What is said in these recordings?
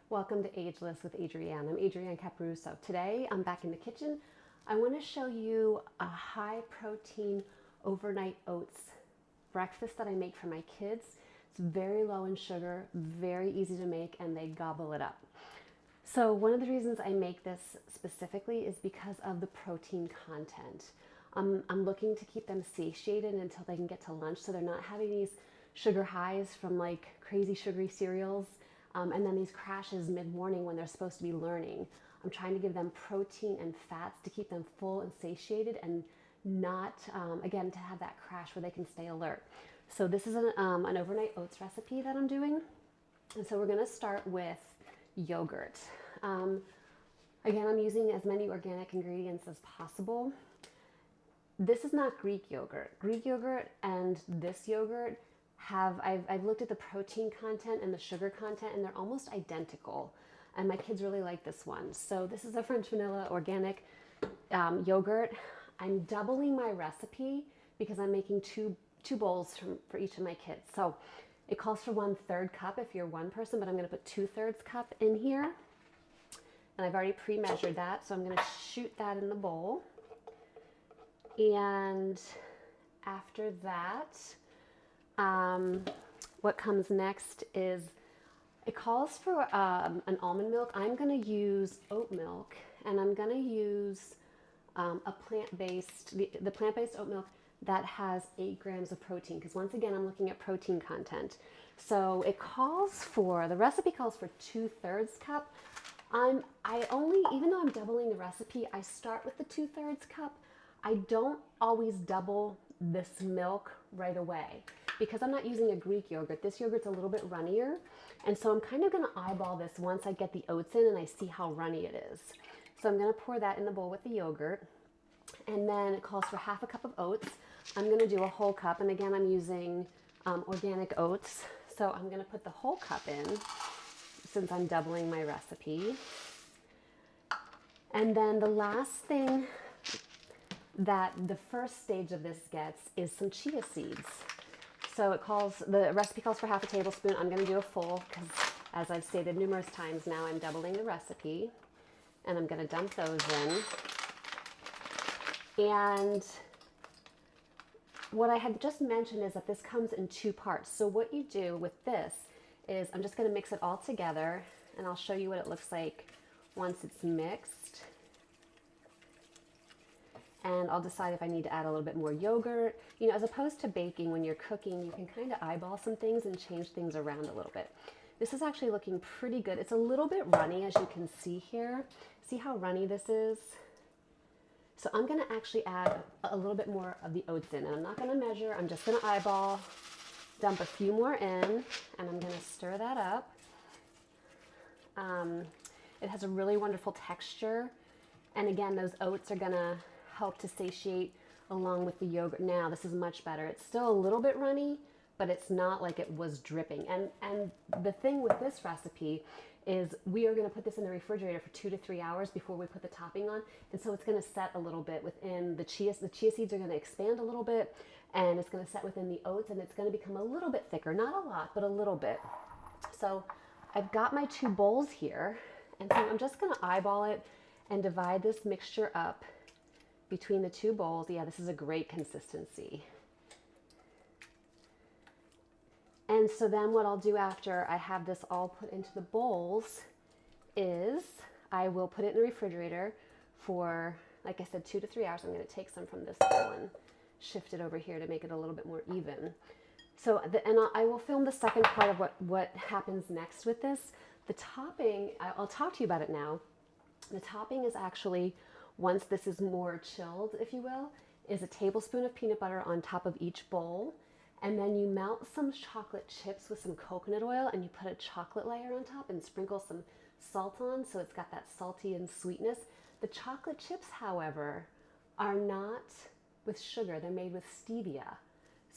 Welcome to Ageless with Adrianne. I'm Adrianne Caparuso. Today I'm back in the kitchen. I want to show you a high protein overnight oats breakfast that I make for my kids. It's very low in sugar, very easy to make, and they gobble it up. So one of the reasons I make this specifically is because of the protein content. I'm looking to keep them satiated until they can get to lunch, so they're not having these sugar highs from like crazy sugary cereals, and then these crashes mid-morning when they're supposed to be learning. I'm trying to give them protein and fats to keep them full and satiated, and not, again, to have that crash where they can stay alert. So this is an overnight oats recipe that I'm doing. And so we're going to start with yogurt. Again, I'm using as many organic ingredients as possible. This is not Greek yogurt. Greek yogurt and this yogurt I've looked at the protein content and the sugar content, and they're almost identical. And my kids really like this one. So this is a French vanilla organic yogurt. I'm doubling my recipe because I'm making two bowls for each of my kids. So it calls for 1/3 cup if you're one person, but I'm going to put 2/3 cup in here. And I've already pre-measured that, so I'm going to shoot that in the bowl. And after that, what comes next is, it calls for an almond milk. I'm going to use oat milk, and I'm going to use a plant-based, the plant-based oat milk that has 8 grams of protein, because once again, I'm looking at protein content. So it calls for, the recipe calls for 2/3 cup. Even though I'm doubling the recipe, I start with the 2/3 cup. I don't always double this milk right away because I'm not using a Greek yogurt. This yogurt's a little bit runnier. And so I'm kind of gonna eyeball this once I get the oats in and I see how runny it is. So I'm gonna pour that in the bowl with the yogurt. And then it calls for 1/2 cup of oats. I'm gonna do a whole cup. And again, I'm using organic oats. So I'm gonna put the whole cup in since I'm doubling my recipe. And then the last thing that the first stage of this gets is some chia seeds. So the recipe calls for 1/2 tablespoon. I'm going to do a full because, as I've stated numerous times now, I'm doubling the recipe. And I'm going to dump those in. And what I had just mentioned is that this comes in 2 parts. So what you do with this is, I'm just going to mix it all together, and I'll show you what it looks like once it's mixed. And I'll decide if I need to add a little bit more yogurt. You know, as opposed to baking, when you're cooking, you can kind of eyeball some things and change things around a little bit. This is actually looking pretty good. It's a little bit runny, as you can see here. See how runny this is? So I'm gonna actually add a little bit more of the oats in, and I'm not gonna measure, I'm just gonna eyeball, dump a few more in, and I'm gonna stir that up. It has a really wonderful texture. And again, those oats are gonna help to satiate along with the yogurt. Now this is much better. It's still a little bit runny, but it's not like it was dripping. And the thing with this recipe is we are going to put this in the refrigerator for 2 to 3 hours before we put the topping on. And so it's going to set a little bit within the chia seeds are going to expand a little bit, and it's going to set within the oats, and it's going to become a little bit thicker. Not a lot, but a little bit. So I've got my 2 bowls here, and so I'm just going to eyeball it and divide this mixture up between the 2 bowls. Yeah, this is a great consistency. And so then what I'll do after I have this all put into the bowls is I will put it in the refrigerator for, like I said, 2 to 3 hours. I'm going to take some from this bowl and shift it over here to make it a little bit more even. So, I will film the second part of what happens next with this. The topping, I'll talk to you about it now. The topping is actually, once this is more chilled, if you will, is a tablespoon of peanut butter on top of each bowl. And then you melt some chocolate chips with some coconut oil, and you put a chocolate layer on top and sprinkle some salt on, so it's got that salty and sweetness. The chocolate chips, however, are not with sugar. They're made with stevia.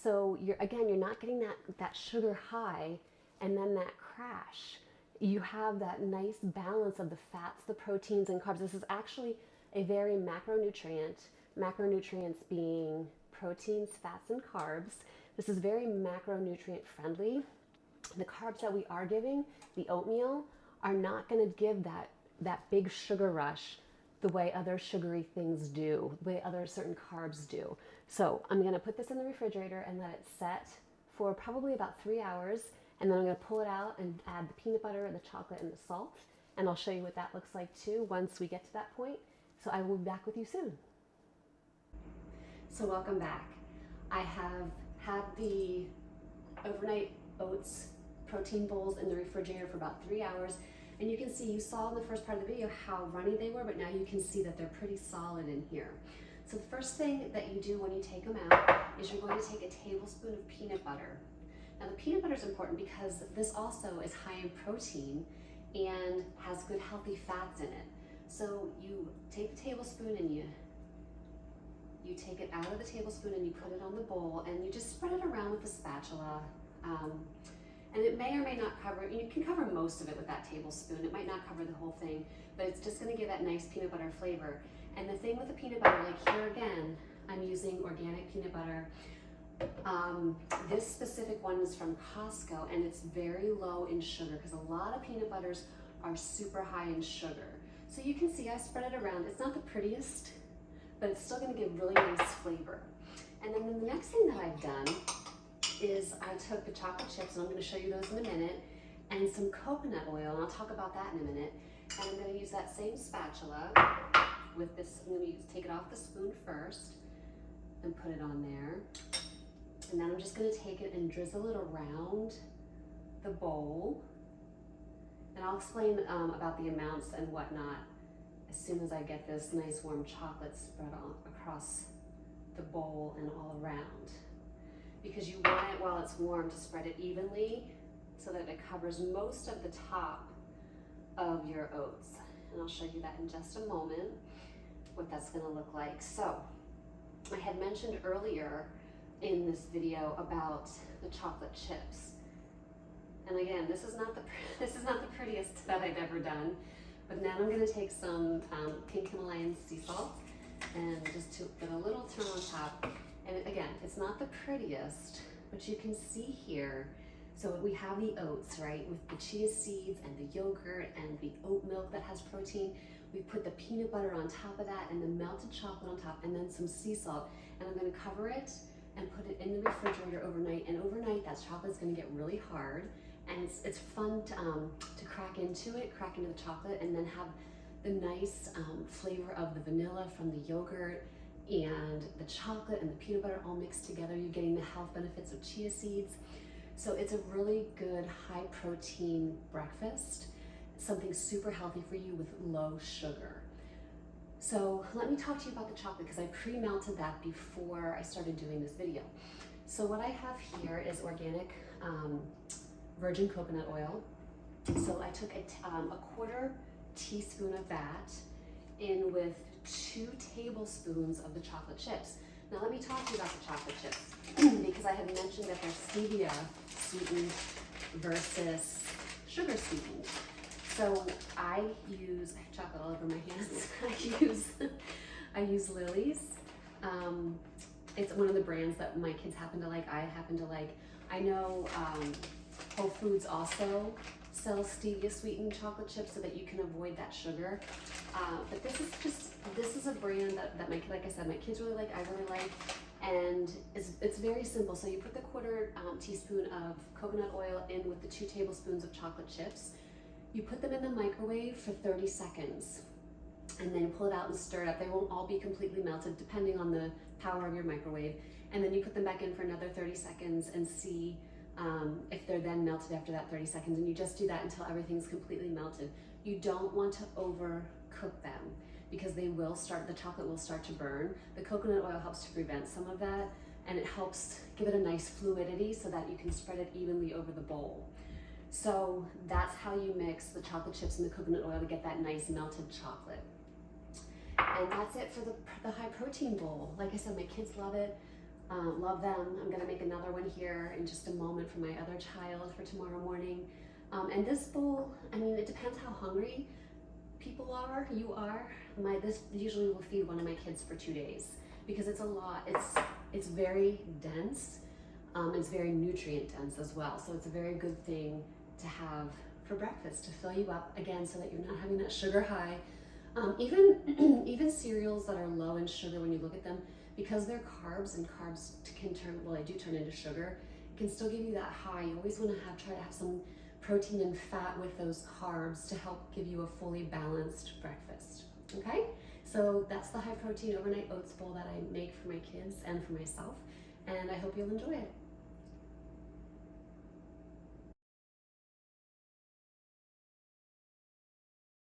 So you're not getting that sugar high and then that crash. You have that nice balance of the fats, the proteins, and carbs. This is actually a very macronutrient, macronutrients being proteins, fats, and carbs. This is very macronutrient friendly. The carbs that we are giving, the oatmeal, are not going to give that big sugar rush the way other sugary things do, the way other certain carbs do. So I'm going to put this in the refrigerator and let it set for probably about 3 hours, and then I'm going to pull it out and add the peanut butter, the chocolate, and the salt, and I'll show you what that looks like too once we get to that point. So I will be back with you soon. So welcome back. I have had the overnight oats protein bowls in the refrigerator for about 3 hours, and you can see, you saw in the first part of the video how runny they were, but now you can see that they're pretty solid in here. So the first thing that you do when you take them out is you're going to take a tablespoon of peanut butter. Now the peanut butter is important because this also is high in protein and has good healthy fats in it. So you take the tablespoon and you take it out of the tablespoon and you put it on the bowl and you just spread it around with a spatula. And it may or may not cover, you can cover most of it with that tablespoon. It might not cover the whole thing, but it's just gonna give that nice peanut butter flavor. And the thing with the peanut butter, like here again, I'm using organic peanut butter. This specific one is from Costco, and it's very low in sugar because a lot of peanut butters are super high in sugar. So you can see I spread it around. It's not the prettiest, but it's still gonna give really nice flavor. And then the next thing that I've done is I took the chocolate chips, and I'm gonna show you those in a minute, and some coconut oil, and I'll talk about that in a minute. And I'm gonna use that same spatula with this, I'm gonna take it off the spoon first and put it on there. And then I'm just gonna take it and drizzle it around the bowl. And I'll explain about the amounts and whatnot as soon as I get this nice warm chocolate spread on across the bowl and all around. Because you want it while it's warm to spread it evenly so that it covers most of the top of your oats. And I'll show you that in just a moment, what that's gonna look like. So, I had mentioned earlier in this video about the chocolate chips. And again, this is not the prettiest that I've ever done, but now I'm gonna take some pink Himalayan sea salt and just to put a little turn on top. And again, it's not the prettiest, but you can see here, so we have the oats, right, with the chia seeds and the yogurt and the oat milk that has protein. We put the peanut butter on top of that and the melted chocolate on top and then some sea salt. And I'm gonna cover it and put it in the refrigerator overnight. And overnight, that chocolate's gonna get really hard. And it's fun to crack into the chocolate, and then have the nice flavor of the vanilla from the yogurt and the chocolate and the peanut butter all mixed together. You're getting the health benefits of chia seeds. So it's a really good high protein breakfast, something super healthy for you with low sugar. So let me talk to you about the chocolate because I pre-melted that before I started doing this video. So what I have here is organic virgin coconut oil. So I took a 1/4 teaspoon of that in with 2 tablespoons of the chocolate chips. Now let me talk to you about the chocolate chips because I have mentioned that they're stevia sweetened versus sugar sweetened. So I have chocolate all over my hands. I use Lily's. It's one of the brands that my kids happen to like, I happen to like. I know Whole Foods also sells stevia sweetened chocolate chips so that you can avoid that sugar. But this is a brand that like I said, my kids really like, I really like, and it's very simple. So you put the 1/4 teaspoon of coconut oil in with the 2 tablespoons of chocolate chips. You put them in the microwave for 30 seconds and then pull it out and stir it up. They won't all be completely melted depending on the power of your microwave. And then you put them back in for another 30 seconds and see if they're then melted after that 30 seconds. And you just do that until everything's completely melted. You don't want to overcook them because the chocolate will start to burn. The coconut oil helps to prevent some of that, and it helps give it a nice fluidity so that you can spread it evenly over the bowl. So that's how you mix the chocolate chips and the coconut oil to get that nice melted chocolate. And that's it for the high protein bowl. Like I said, my kids love it, love them. I'm gonna make another one here in just a moment for my other child for tomorrow morning. And this bowl, I mean, it depends how hungry people are, you are. This usually will feed one of my kids for 2 days because it's a lot. It's very dense. It's very nutrient dense as well. So it's a very good thing to have for breakfast to fill you up again, so that you're not having that sugar high. Even even cereals that are low in sugar, when you look at them, because they're carbs, and carbs can turn, well, they do turn into sugar, it can still give you that high. You always want to try to have some protein and fat with those carbs to help give you a fully balanced breakfast. Okay, so that's the high protein overnight oats bowl that I make for my kids and for myself, and I hope you'll enjoy it.